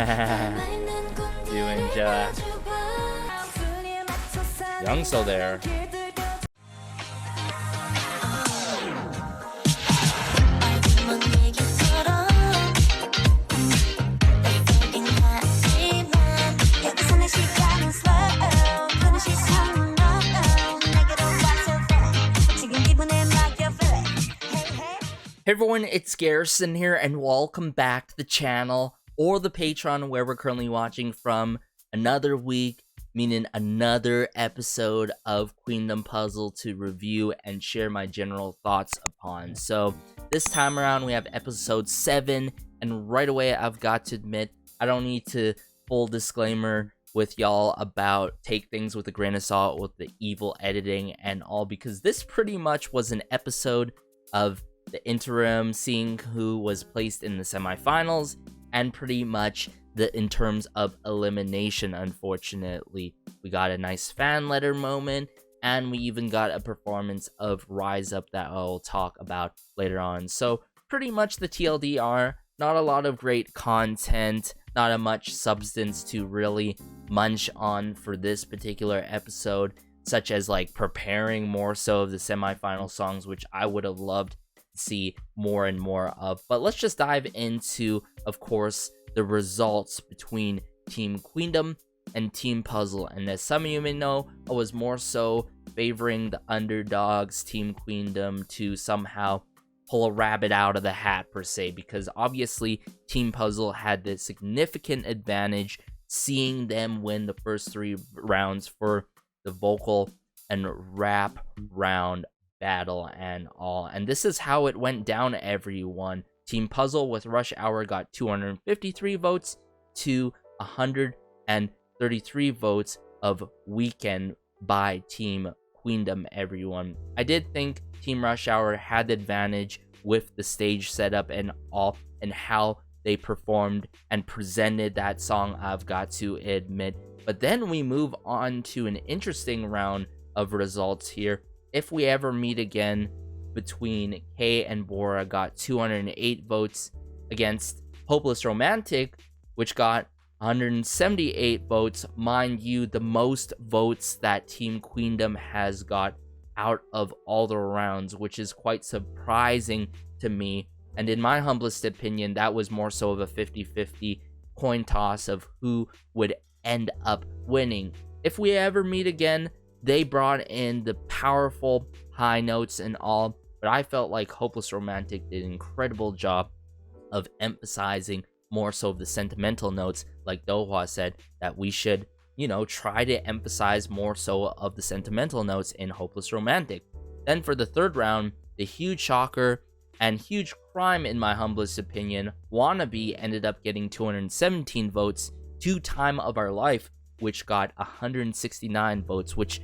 Doing Young so there. Hey everyone, it's Garrison here, and welcome back to the channel, or the Patreon, where we're currently watching from. Another week, meaning another episode of Queendom Puzzle to review and share my general thoughts upon. So, this time around, we have episode 7, and right away, I've got to admit, I don't need to full disclaimer with y'all about take things with a grain of salt with the evil editing and all, because this pretty much was an episode of the interim, seeing who was placed in the semifinals, and pretty much in terms of elimination. Unfortunately, we got a nice fan letter moment, and we even got a performance of Rise Up that I'll talk about later on. So pretty much the TLDR, not a lot of great content, not a much substance to really munch on for this particular episode, such as like preparing more so of the semifinal songs, which I would have loved see more and more of. But let's just dive into, of course, the results between Team Queendom and Team Puzzle. And as some of you may know, I was more so favoring the underdogs, Team Queendom, to somehow pull a rabbit out of the hat per se, because obviously Team Puzzle had the significant advantage, seeing them win the first 3 rounds for the vocal and rap round battle and all. And this is how it went down, everyone. Team Puzzle with Rush Hour got 253 votes to 133 votes of Weekend by Team Queendom, everyone. I did think Team Rush Hour had the advantage with the stage setup and all, and how they performed and presented that song, I've got to admit. But then we move on to an interesting round of results here. If We Ever Meet Again between Kay and Bora got 208 votes against Hopeless Romantic, which got 178 votes. Mind you, the most votes that Team Queendom has got out of all the rounds, which is quite surprising to me. And in my humblest opinion, that was more so of a 50-50 coin toss of who would end up winning. If We Ever Meet Again, they brought in the powerful high notes and all, but I felt like Hopeless Romantic did an incredible job of emphasizing more so of the sentimental notes, like Dohwa said, that we should, try to emphasize more so of the sentimental notes in Hopeless Romantic. Then for the third round, the huge shocker and huge crime in my humblest opinion, Wannabe ended up getting 217 votes to Time of Our Life, which got 169 votes, which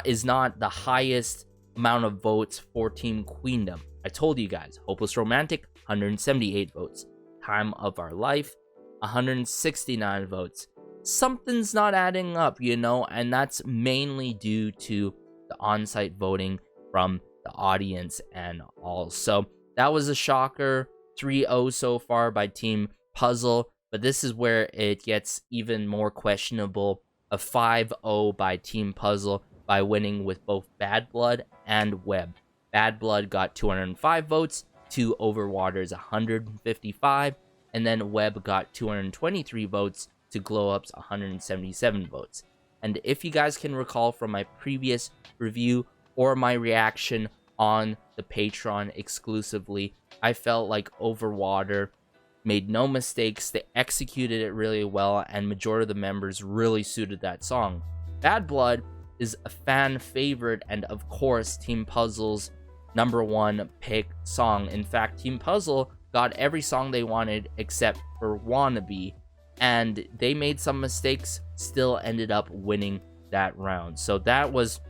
is not the highest amount of votes for Team Queendom. I told you guys, Hopeless Romantic, 178 votes. Time of Our Life, 169 votes. Something's not adding up, and that's mainly due to the on-site voting from the audience and all. So that was a shocker. 3-0 so far by Team Puzzle, but this is where it gets even more questionable. A 5-0 by Team Puzzle by winning with both Bad Blood and Web. Bad Blood got 205 votes to Overwater's 155, and then Web got 223 votes to Glow Up's 177 votes. And if you guys can recall from my previous review or my reaction on the Patreon exclusively, I felt like Overwater made no mistakes. They executed it really well, and majority of the members really suited that song. Bad Blood is a fan favorite, and of course Team Puzzle's #1 pick song. In fact, Team Puzzle got every song they wanted except for Wannabe, and they made some mistakes, still ended up winning that round. So that was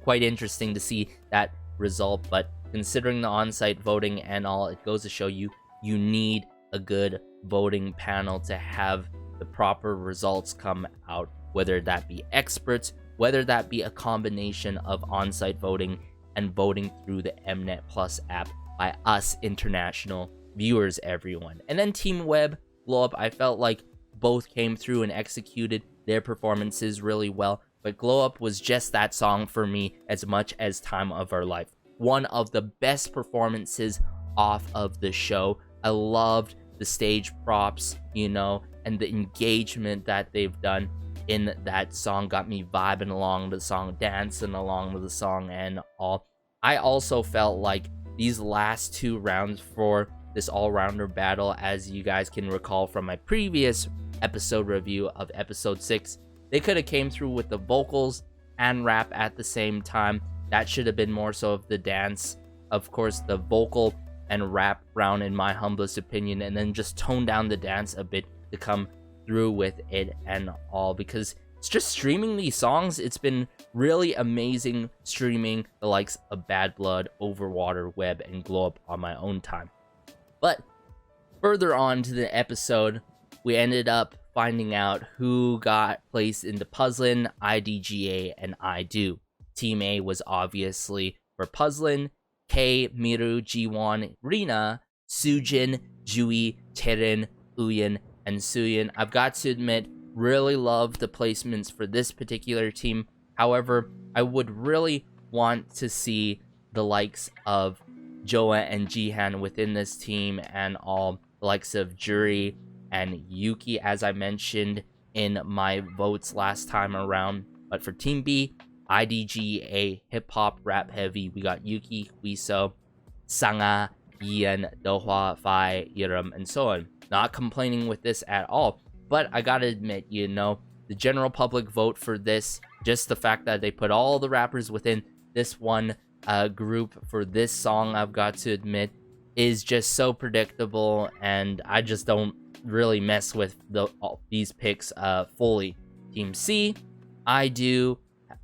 quite interesting to see that result. But considering the on-site voting and all, it goes to show you need a good voting panel to have the proper results come out, whether that be experts, whether that be a combination of on-site voting and voting through the Mnet Plus app by us international viewers, everyone. And then Team Web, Glow Up, I felt like both came through and executed their performances really well. But Glow Up was just that song for me as much as Time of Our Life. One of the best performances off of the show. I loved the stage props, you know, and the engagement that they've done in that song got me vibing along the song, dancing along with the song and all. I also felt like these last 2 rounds for this all-rounder battle, as you guys can recall from my previous episode review of episode 6, they could have came through with the vocals and rap at the same time. That should have been more so of the dance. Of course, the vocal and rap round in my humblest opinion, and then just tone down the dance a bit to come through with it and all, because it's just streaming these songs. It's been really amazing streaming the likes of Bad Blood, Overwater, Web, and Glow Up on my own time. But further on to the episode, we ended up finding out who got placed into Puzzlin, IDGA, and I Do. Team A was obviously for Puzzlin, K, Miru, Jiwon, Rina, Sujin, Jui, Terin, Uyen, and Suyin. I've got to admit, really love the placements for this particular team. However, I would really want to see the likes of Joa and Jihan within this team, and all the likes of Juri and Yuki, as I mentioned in my votes last time around. But for Team B, IDGA, hip-hop, rap-heavy, we got Yuki, Huiso, Sanga, Ian, Dohwa, Fai, Yiram, and so on. Not complaining with this at all, but I gotta admit, you know, the general public vote for this, just the fact that they put all the rappers within this one group for this song, I've got to admit, is just so predictable, and I just don't really mess with these picks fully. Team C, I Do,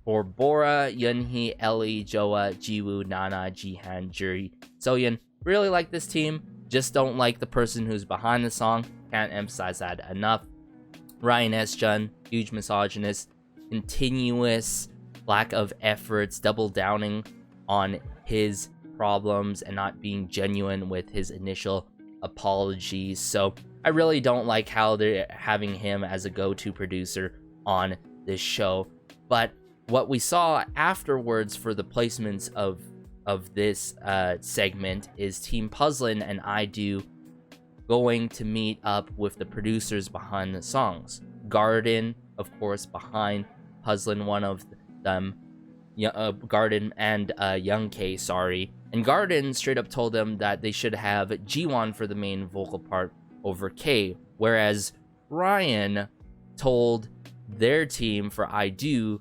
for Bora, Yunhee, Ellie, Joa, Jiwoo, Nana, Jihan, Juri, Soyeon. Really like this team, just don't like the person who's behind the song. Can't emphasize that enough. Ryan S-Jun, huge misogynist, continuous lack of efforts, double downing on his problems and not being genuine with his initial apologies. So I really don't like how they're having him as a go-to producer on this show. But what we saw afterwards for the placements of this segment is Team Puzzlin and I Do going to meet up with the producers behind the songs. Garden, of course, behind Puzzlin, one of them, Garden and Young K, sorry. And Garden straight up told them that they should have Jiwon for the main vocal part over K, whereas Ryan told their team for I Do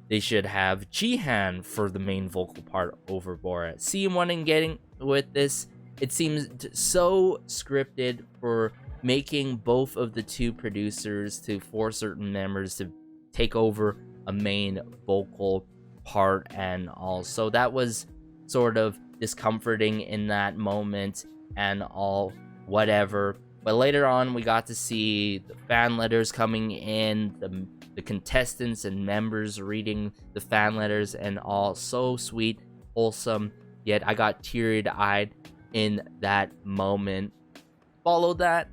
they should have Jihan for the main vocal part over Bora. See what I'm getting with this? It seems so scripted for making both of the two producers to force certain members to take over a main vocal part and all. So that was sort of discomforting in that moment and all, whatever. But later on, we got to see the fan letters coming in, the contestants and members reading the fan letters and all. So sweet, wholesome, yet I got teary-eyed in that moment. Follow that,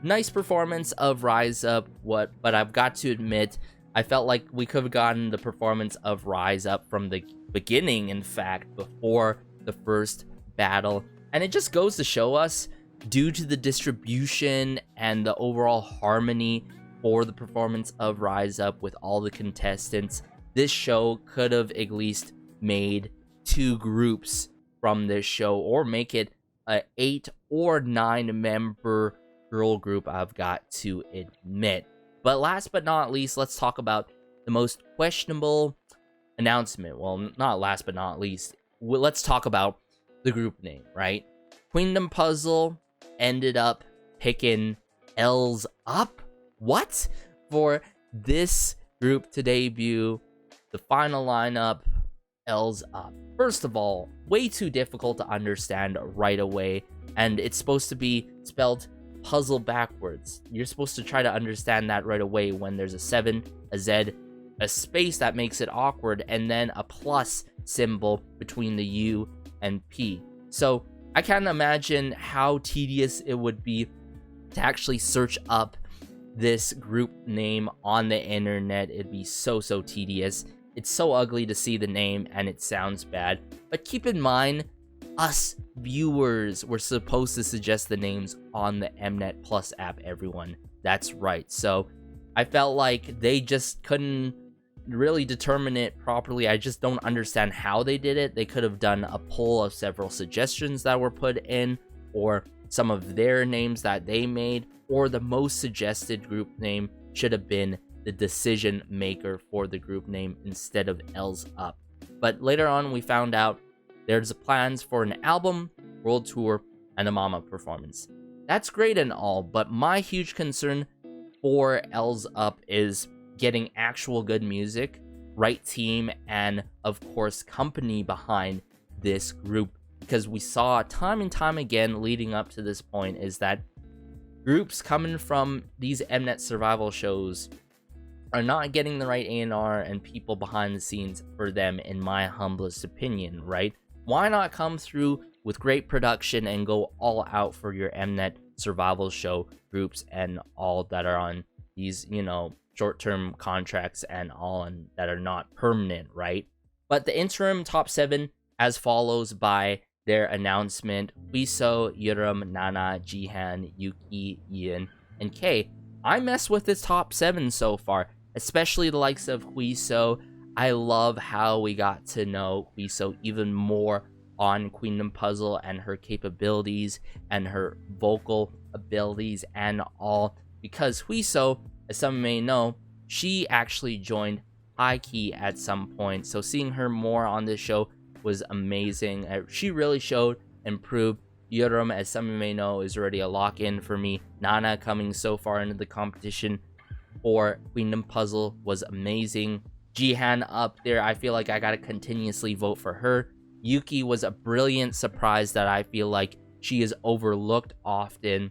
nice performance of Rise Up, but I've got to admit, I felt like we could have gotten the performance of Rise Up from the beginning, in fact, before the first battle. And it just goes to show us, due to the distribution and the overall harmony for the performance of Rise Up with all the contestants, this show could have at least made 2 groups from this show, or make it a 8 or 9 member girl group, I've got to admit. But last but not least, let's talk about the most questionable announcement. Well, not last but not least, let's talk about the group name, right? Queendom Puzzle ended up picking L's Up. What? For this group to debut, the final lineup, L's Up. First of all, way too difficult to understand right away, and it's supposed to be spelled puzzle backwards. You're supposed to try to understand that right away when there's a 7, a Z, a space that makes it awkward, and then a plus symbol between the U and P. So I can't imagine how tedious it would be to actually search up this group name on the internet. It'd be so tedious. It's so ugly to see the name and it sounds bad. But keep in mind, us viewers were supposed to suggest the names on the Mnet Plus app, everyone. That's right. So I felt like they just couldn't really determine it properly. I just don't understand how they did it. They could have done a poll of several suggestions that were put in, or some of their names that they made, or the most suggested group name should have been the decision maker for the group name instead of L's Up. But later on we found out there's plans for an album, world tour, and a mama performance. That's great and all, but my huge concern for L's Up is getting actual good music, right team, and of course company behind this group. Because we saw time and time again leading up to this point is that groups coming from these Mnet survival shows are not getting the right A&R and people behind the scenes for them, in my humblest opinion, right? Why not come through with great production and go all out for your Mnet survival show groups and all that are on these, short-term contracts and all, and that are not permanent, right? But the interim top 7 as follows by their announcement: Huiso, Yuram, Nana, Jihan, Yuki, Ian, and Kay. I mess with this top 7 so far, especially the likes of Huiso. I love how we got to know Huiso even more on Queendom Puzzle and her capabilities and her vocal abilities and all, because Huiso, as some may know, she actually joined High Key at some point, so seeing her more on this show was amazing. She really showed and proved. Yuram, as some may know, is already a lock-in for me. Nana coming so far into the competition for Queendom Puzzle was amazing. Jihan up there, I feel like I gotta continuously vote for her. Yuki was a brilliant surprise that I feel like she is overlooked often,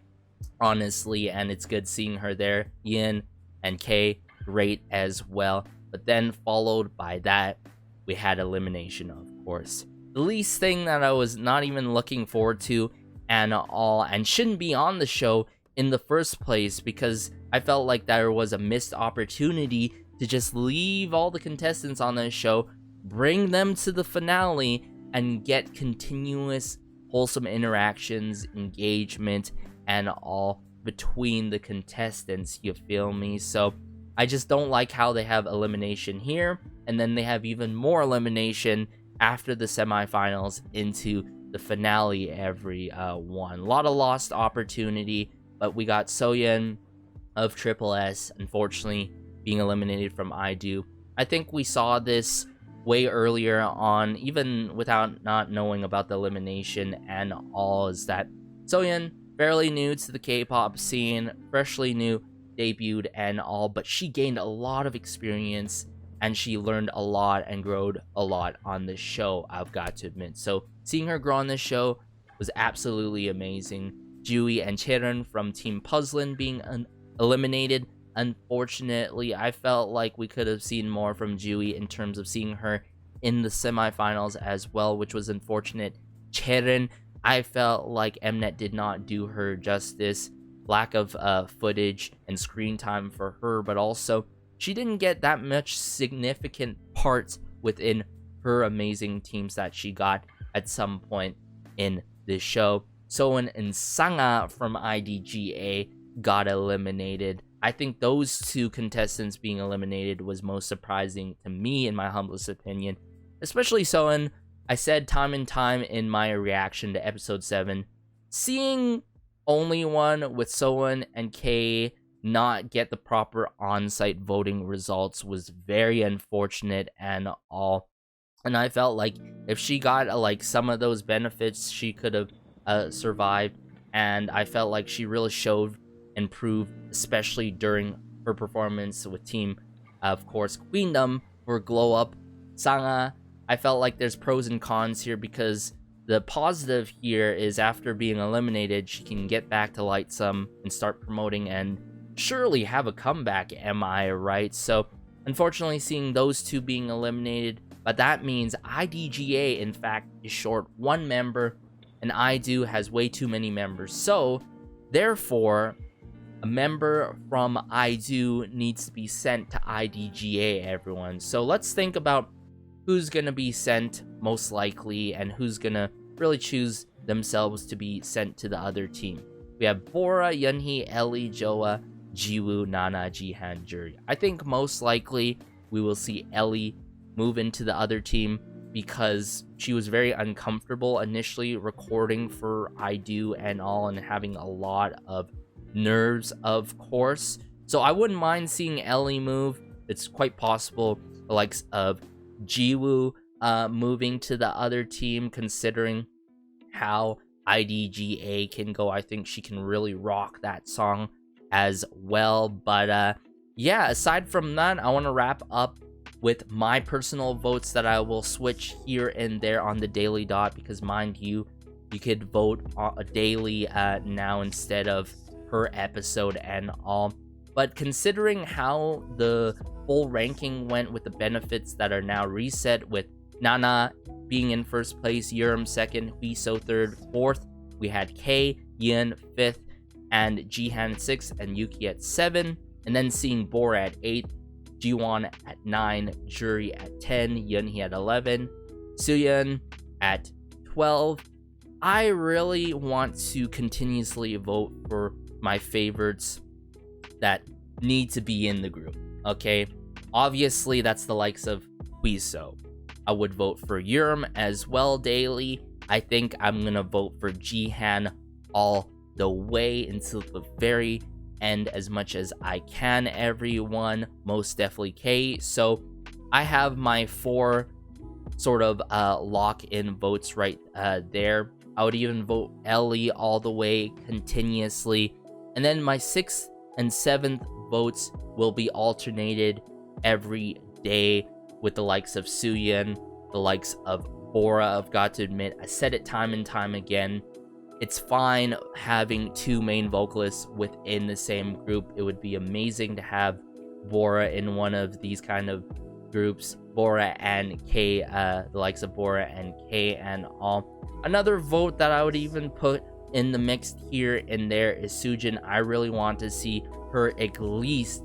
honestly, and it's good seeing her there. Yin and Kay, great as well. But then followed by that, we had elimination, of course. The least thing that I was not even looking forward to and all, and shouldn't be on the show in the first place, because I felt like there was a missed opportunity to just leave all the contestants on this show, bring them to the finale, and get continuous wholesome interactions, engagement, and all between the contestants, you feel me? So I just don't like how they have elimination here, and then they have even more elimination after the semifinals into the finale every one. A lot of lost opportunity, but we got Soyeon of Triple S, unfortunately, being eliminated from I Do. I think we saw this way earlier on, even without not knowing about the elimination and all, is that Soyeon, fairly new to the K-pop scene, freshly new, debuted and all, but she gained a lot of experience and she learned a lot and growed a lot on this show, I've got to admit. So seeing her grow on this show was absolutely amazing. Jui and Chaeron from Team Puzzlin being eliminated. Unfortunately, I felt like we could have seen more from Jui in terms of seeing her in the semifinals as well, which was unfortunate. Chaeron, I felt like Mnet did not do her justice. Lack of footage and screen time for her, but also she didn't get that much significant parts within her amazing teams that she got at some point in this show. Soen and Sanga from IDGA got eliminated. I think those two contestants being eliminated was most surprising to me, in my humblest opinion. Especially Soen. I said time and time in my reaction to episode 7, seeing only one with Soen and Kay not get the proper on-site voting results was very unfortunate and all. And I felt like if she got like some of those benefits, she could have survived. And I felt like she really showed and proved, especially during her performance with Team, of course, Queendom for Glow Up. Sanga, I felt like there's pros and cons here, because the positive here is after being eliminated, she can get back to Lightsome and start promoting and surely have a comeback, am I right? So unfortunately seeing those two being eliminated, but that means IDGA in fact is short one member and IDO has way too many members. So therefore a member from IDO needs to be sent to IDGA, everyone. So let's think about who's going to be sent most likely and who's going to really choose themselves to be sent to the other team. We have Bora, Yeonhee, Ellie, Joa, Jiwoo, Nana, Jihan, Juri. I think most likely we will see Ellie move into the other team because she was very uncomfortable initially recording for IDO and all, and having a lot of nerves, of course. So I wouldn't mind seeing Ellie move. It's quite possible the likes of Jiwoo moving to the other team, considering how IDGA can go. I think she can really rock that song as well. But yeah, aside from that, I want to wrap up with my personal votes that I will switch here and there on the daily dot, because mind you, you could vote daily now instead of per episode and all. But considering how the full ranking went with the benefits that are now reset, with Nana being in first place, Yurim second, Huiso third, fourth, we had K, Yin fifth, and Jihan sixth, and Yuki at 7, and then seeing Bora at 8, Jiwon at 9, Juri at 10, Yeonhee at 11, Suyeon at 12. I really want to continuously vote for my favorites that need to be in the group, okay? Obviously, that's the likes of Huiso. I would vote for Yurim as well daily. I think I'm gonna vote for Jihan all the way until the very end as much as I can, everyone. Most definitely K. So I have my 4 sort of lock-in votes right there. I would even vote Ellie all the way continuously. And then my 6th and 7th votes will be alternated every day with the likes of Suyeon, the likes of Bora. I've got to admit, I said it time and time again, it's fine having 2 main vocalists within the same group. It would be amazing to have Bora in one of these kind of groups. Bora and K, the likes of Bora and K and all. Another vote that I would even put in the mix here and there is Sujin. I really want to see her at least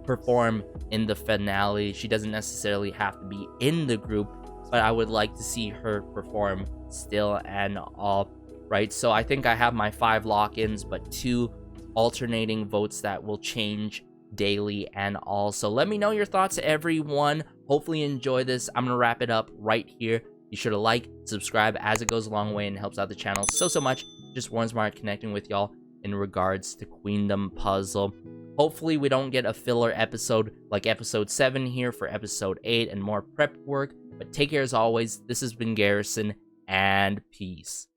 perform in the finale. She doesn't necessarily have to be in the group, but I would like to see her perform still and all. Right, so I think I have my 5 lock-ins, but 2 alternating votes that will change daily and all. So let me know your thoughts, everyone. Hopefully you enjoy this. I'm gonna wrap it up right here. Be sure to like, subscribe, as it goes a long way and helps out the channel so much. Just warms my heart connecting with y'all in regards to Queendom puzzle. Hopefully we don't get a filler episode like episode 7 here for episode 8 and more prep work. But take care as always. This has been Garrison, and peace.